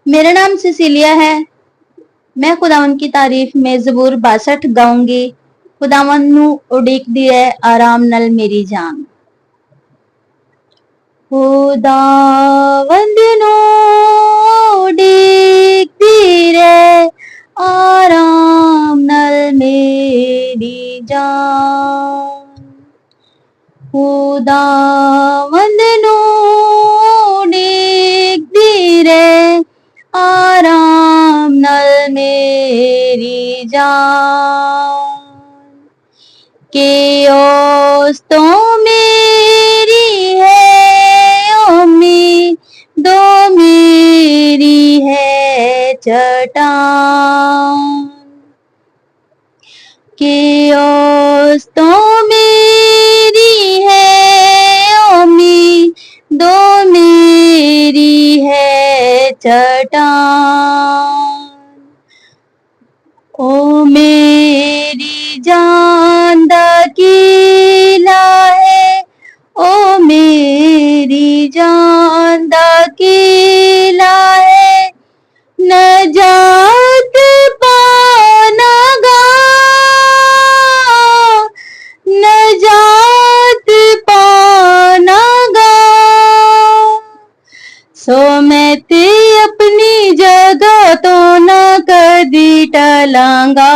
मेरा नाम सिसिलिया है। मैं खुदावन की तारीफ में ज़बूर 62 गाऊंगी। खुदावन नू उड़ीक दी है आराम नल मेरी जान। खुदावंद नू उड़ीक दी रे आराम नल मेरी जान। खुदावंद नू उड़ीक दी रे आराम नल मेरी जान। के ओस तो मेरी है उम्मीद, दो मेरी है चट्टान। के ओस तो मेरी है उम्मीद, दो मेरी है चट्टान। ओ मेरी जान दा कीला है, ओ मेरी जान दा कीला है। नजात पाना गा, नजात पाना गा। सो मैं ते अपनी जगह तो न कदी टलांगा।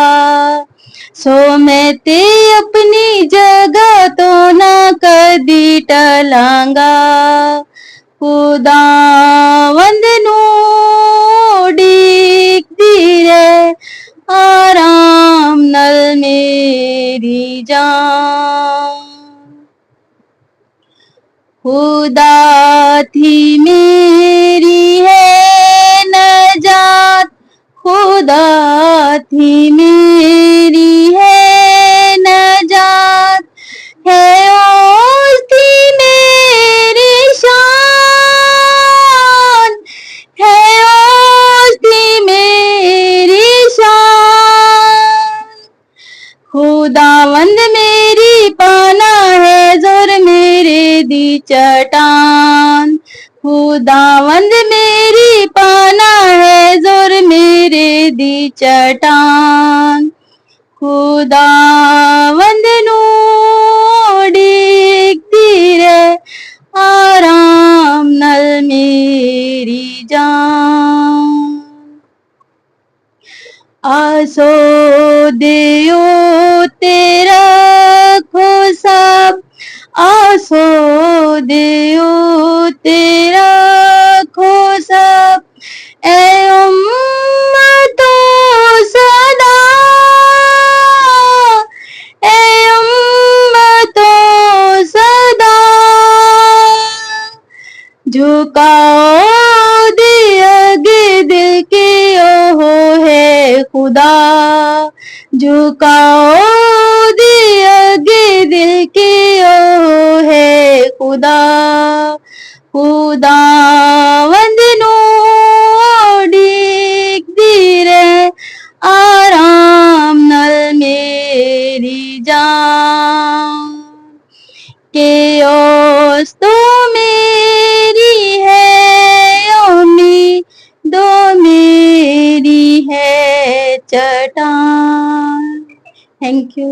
सो मैं ते अपनी जगह तो न कदी टलांगा। खुदावंद नू उड़ीक दी रे आराम नल मेरी जान। खुदा थी मेरी है नजात, खुदा थी मेरी है नजात। है उसकी मेरी शान, है उसकी मेरी शान। खुदावंद मेरी पाना है जोर मेरे दी चट्टान। खुदावंद मेरी पाना है जोर मेरे दी चट्टान। खुदावंद नू उड़ीक दी रे आराम नल मेरी जान। आसो देओ तेरा खो सब, आसो देओ तेरा खो सब। ए उम्मतो सदा, ए उम्मतो सदा। झुकाओ दे आगे दिल के ओहो है खुदा। झुकाओ दे आगे दिल के ओहो है खुदा। खुदावंद नू उड़ीक दी रे आराम नल मेरी जान। के ओस तो मेरी है उम्मीद, दो मेरी है चट्टान। Thank you.